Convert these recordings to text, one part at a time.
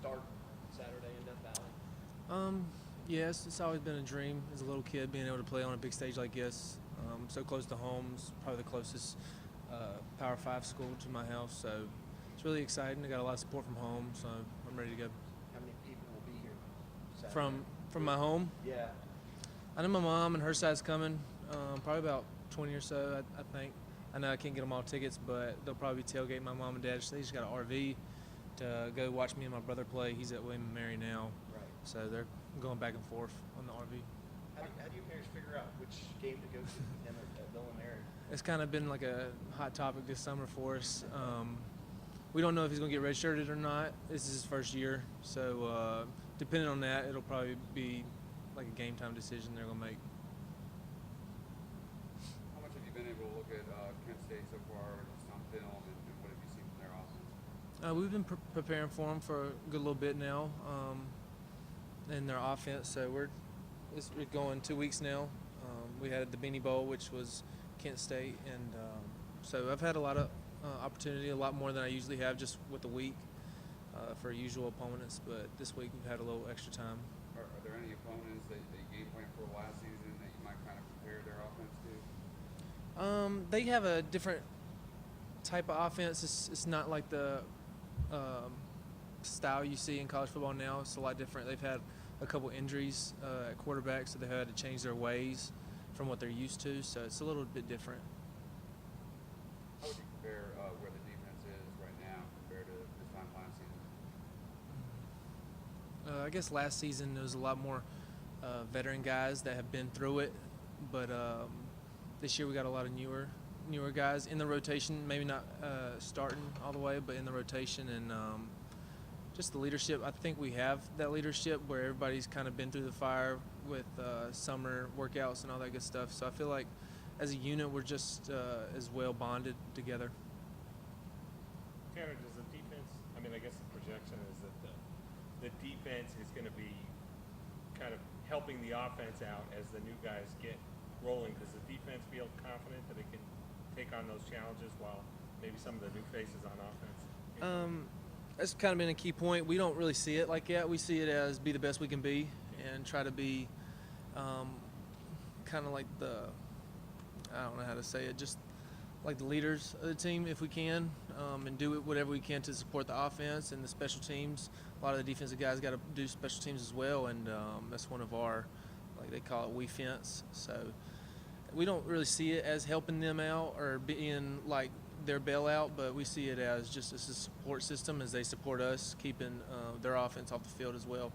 start Saturday in Death Valley? Yes, it's always been a dream as a little kid being able to play on a big stage like this. So close to home, it's probably the closest Power 5 school to my house. So it's really exciting. I got a lot of support from home, so I'm ready to go. How many people will be here Saturday? From my home, Yeah. I know my mom and her side's coming. Probably about 20 or so, I think. I know I can't get them all tickets, but they'll probably be tailgating my mom and dad. They just got an RV to go watch me and my brother play. He's at William & Mary now. Right. So they're going back and forth on the RV. How do you parents figure out which game to go to with them at Bill and Mary? It's kind of been like a hot topic this summer for us. We don't know if he's going to get redshirted or not. This is his first year. So depending on that, it'll probably be like a game time decision they're going to make. How much have you been able to look at Kent State so far, just on film, and what have you seen from their offense? We've been preparing for them for a good little bit now in their offense. So we're going 2 weeks now. We had the Beanie Bowl, which was Kent State, and so I've had a lot of opportunity, a lot more than I usually have just with a week for usual opponents. But this week we've had a little extra time. Are there any opponents that you game plan for last season that you might kind of compare their offense to? They have a different type of offense. It's not like the style you see in college football now. It's a lot different. They've had a couple injuries at quarterback, so they've had to change their ways from what they're used to. So it's a little bit different. How would you compare where the defense is right now compared to this time last season? I guess last season there was a lot more veteran guys that have been through it, but this year we got a lot of newer guys in the rotation. Maybe not starting all the way, but in the rotation, and just the leadership. I think we have that leadership where everybody's kind of been through the fire with summer workouts and all that good stuff. So I feel like as a unit we're just as well bonded together. Tanner, does the defense, I guess the projection is that the defense is going to be kind of helping the offense out as the new guys get rolling. Does the defense feel confident that it can take on those challenges while maybe some of the new faces on offense? That's kind of been a key point. We don't really see it like that. We see it as be the best we can be and try to be kind of like I don't know how to say it, just like the leaders of the team if we can, and do whatever we can to support the offense and the special teams. A lot of the defensive guys got to do special teams as well, and that's one of our, like they call it, we fence. So we don't really see it as helping them out or being like their bailout, but we see it as just as a support system as they support us, keeping their offense off the field as well.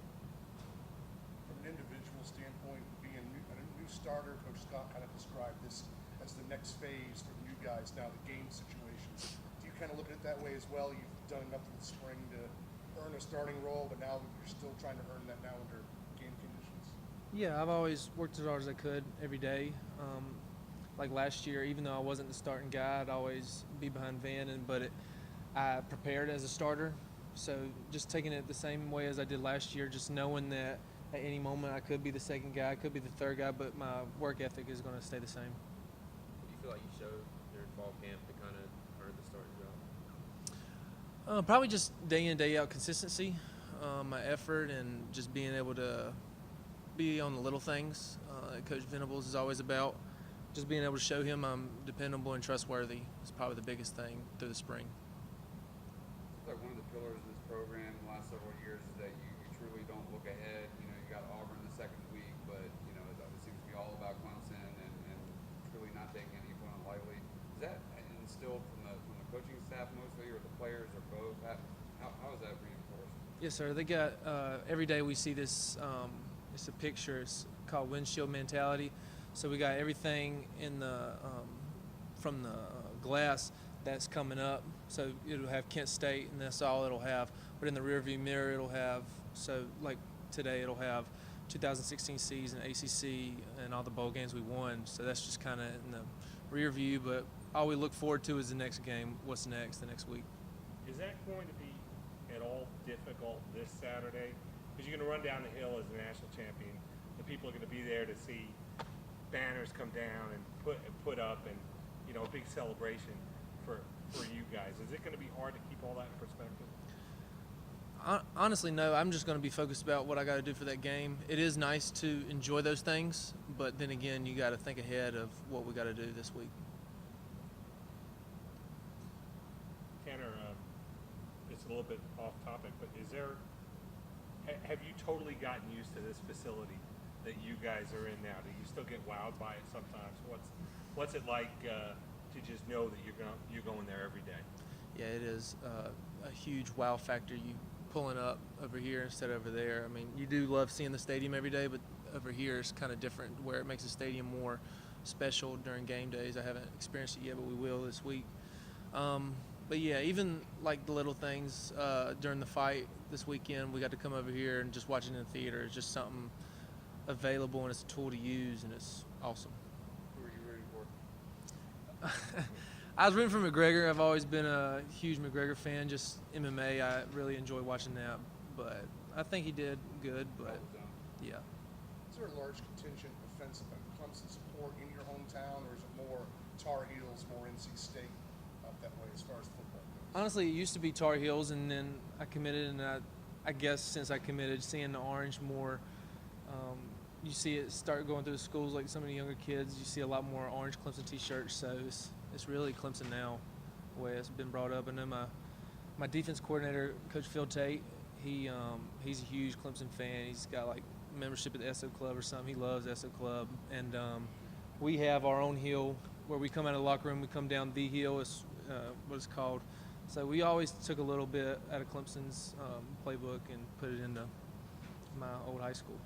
From an individual standpoint, being a new starter, Coach Scott kind of described this as the next phase for you guys now, the game situations. Do you kind of look at it that way as well? You've done enough in the spring to earn a starting role, but now you're still trying to earn that now under game conditions? Yeah, I've always worked as hard as I could every day. Like last year, even though I wasn't the starting guy, I'd always be behind Van, I prepared as a starter. So just taking it the same way as I did last year, just knowing that at any moment I could be the second guy, I could be the third guy, but my work ethic is going to stay the same. What do you feel like you showed during fall camp to kind of earn the starting job? Probably just day in, day out consistency, my effort, and just being able to be on the little things that Coach Venables is always about. Just being able to show him I'm dependable and trustworthy is probably the biggest thing through the spring. Seems like one of the pillars of this program in the last several years is that you truly don't look ahead. You got Auburn the second week, but it seems to be all about Clemson and truly not taking any opponent lightly. Is that instilled from the coaching staff mostly, or the players, or both? How is that reinforced? Yes, sir. They got every day we see this. It's a picture. It's called windshield mentality. So we got everything in the from the glass that's coming up. So it'll have Kent State, and that's all it'll have. But in the rearview mirror, it'll have, so like today, it'll have 2016 season, ACC, and all the bowl games we won. So that's just kind of in the rear view. But all we look forward to is the next game. What's next, the next week? Is that going to be at all difficult this Saturday? Because you're going to run down the hill as the national champion. The people are going to be there to see banners come down and put up, and a big celebration for you guys. Is it going to be hard to keep all that in perspective? Honestly, no. I'm just going to be focused about what I got to do for that game. It is nice to enjoy those things, but then again, you got to think ahead of what we got to do this week. Tanner, it's a little bit off topic, but is there? Have you totally gotten used to this facility that you guys are in now? Do you still get wowed by it sometimes? What's it like to just know that you're going there every day? Yeah, it is a huge wow factor. You pulling up over here instead of over there. I mean, you do love seeing the stadium every day, but over here it's kind of different, where it makes the stadium more special during game days. I haven't experienced it yet, but we will this week. But yeah, even like the little things during the fight this weekend, we got to come over here and just watch it in the theater. It's just something available, and it's a tool to use, and it's awesome. Who are you rooting for? I was rooting for McGregor. I've always been a huge McGregor fan. Just MMA, I really enjoy watching that. But I think he did good. But yeah. Is there a large contingent offensive Clemson support in your hometown, or is it more Tar Heels, more NC State up that way as far as football goes? Honestly, it used to be Tar Heels, and then I committed, and I guess since I committed, seeing the orange more, you see it start going through the schools, like some of the younger kids, you see a lot more orange Clemson t-shirts, so it's really Clemson now, the way it's been brought up. And then my defense coordinator, Coach Phil Tate, he's a huge Clemson fan. He's got like membership at the SO Club or something. He loves SO Club, and we have our own hill where we come out of the locker room, we come down the hill, is what it's called. So we always took a little bit out of Clemson's playbook and put it into my old high school.